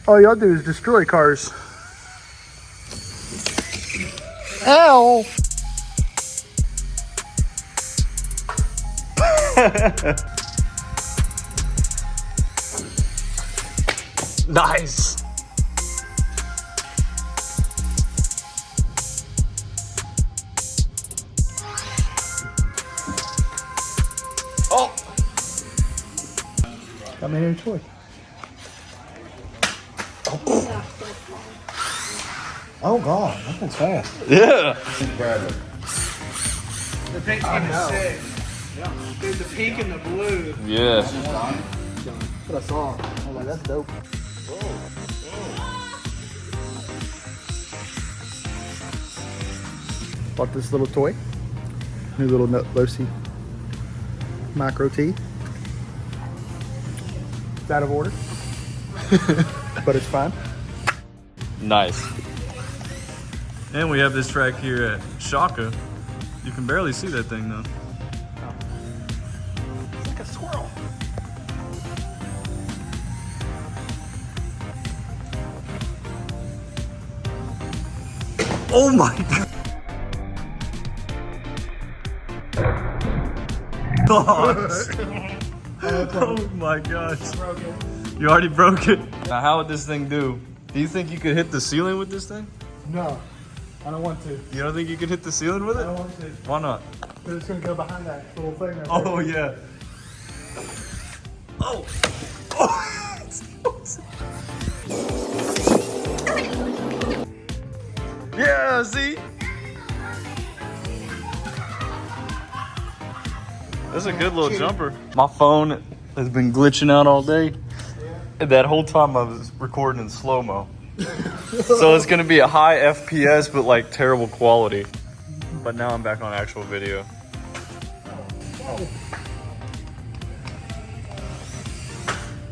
All y'all do is destroy cars. Ow! Nice. Oh. Got me a new toy. Oh God, that thing's fast. Yeah. The pink one is sick. Yeah. Dude, the pink and the blue. Yeah. That's what I saw. I was like, that's dope. Bought this little toy. New little Losi Micro T. It's out of order. But it's fine. Nice. And we have this track here at Shaka. You can barely see that thing though. It's like a squirrel. Oh my God. Oh my gosh. You already broke it. Now how would this thing do? Do you think you could hit the ceiling with this thing? No, I don't want to. You don't think you could hit the ceiling with I it? don't want to. Why not? Because it's going to go behind that little thing right Oh yeah. Oh. Oh. Yeah, see? That's a good little jumper. My phone has been glitching out all day. And that whole time I was recording in slow-mo. So it's gonna be a high FPS, but like terrible quality. But now I'm back on actual video.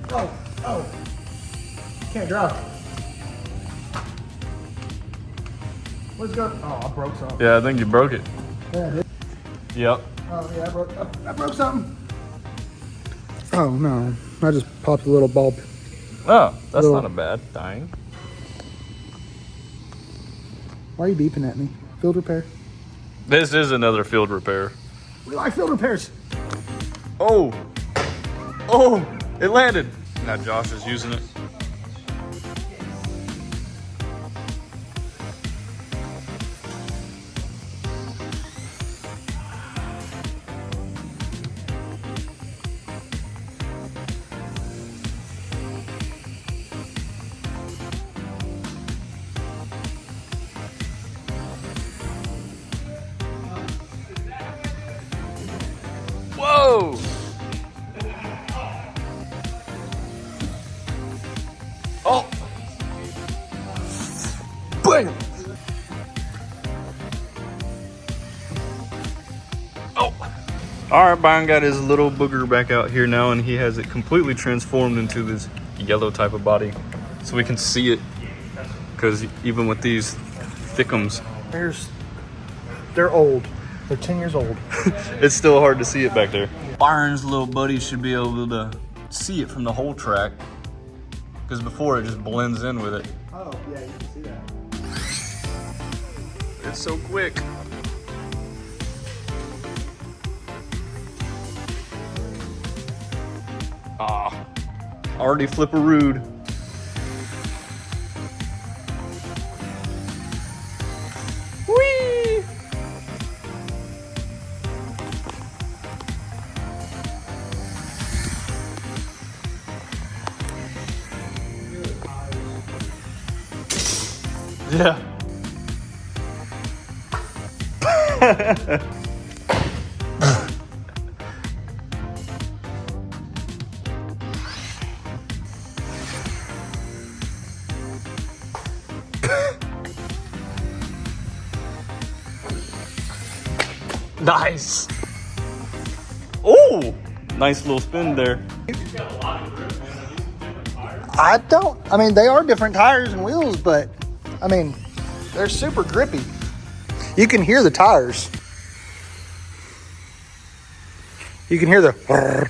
Oh. Can't drive. What's going on? Oh, I broke something. Yeah, I think you broke it. Yeah, I did. Yep. Oh, yeah, I broke something. Oh, no. I just popped a little bulb. Oh, that's Little- not a bad thing. Why are you beeping at me? Field repair? This is another field repair. We like field repairs. Oh! Oh! It landed! Now Josh is using it. Whoa! Oh! Bam! Oh! Alright, Byron got his little booger back out here now, and he has it completely transformed into this yellow type of body. So we can see it, because even with these thickums, They're old. They're 10 years old. it's still hard to see it back there. Byron's little buddy should be able to see it from the whole track, because before it just blends in with it. Oh, yeah, you can see that. It's so quick. Ah, already flip-a-rood. Whee! Yeah. Nice. Oh, nice little spin there. I mean, they are different tires and wheels, but I mean, they're super grippy. You can hear the tires. You can hear the.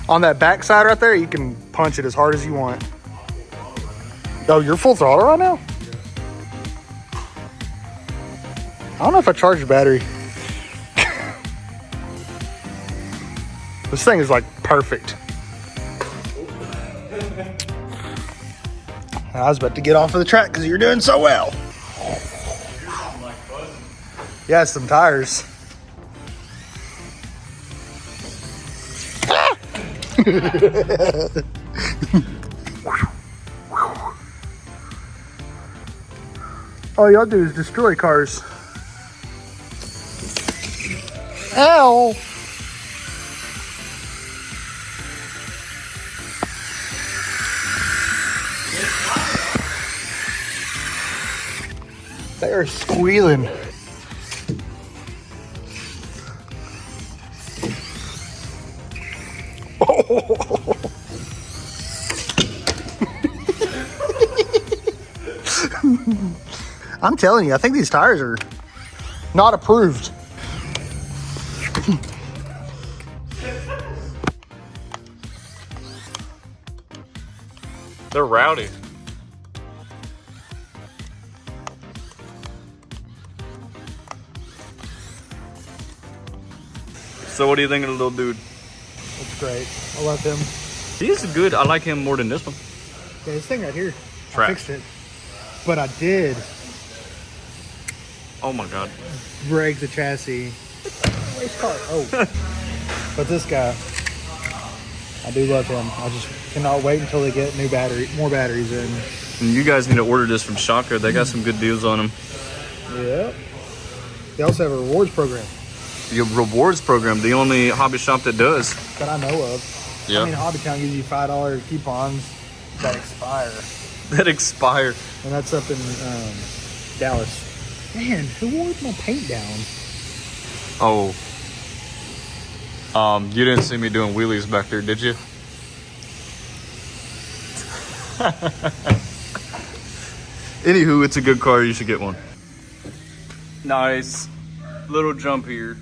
On that back side right there, you can punch it as hard as you want. Oh, you're full throttle right now? I don't know if I charged the battery. This thing is like perfect. I was about to get off of the track because you're doing so well. Yeah, some tires. All y'all do is destroy cars. Ow! They are squealing. I'm telling you, I think these tires are not approved. They're rowdy. So what do you think of the little dude? That's great. I love him. He's good. I like him more than this one. Yeah, this thing right here, Track. I fixed it. But I did Oh my god. break the chassis. Race car. Oh. But this guy, I do love him. I just cannot wait until they get more batteries in. And you guys need to order this from Shaka. They got some good deals on them. Yep. They also have a rewards program Your rewards program, the only hobby shop that does. that I know of. Yeah. I mean, Hobbytown gives you $5 coupons that expire. That expire. And that's up in Dallas. Man, who wore my paint down? Oh. You didn't see me doing wheelies back there, did you? Anywho, it's a good car. You should get one. Nice. Little jump here.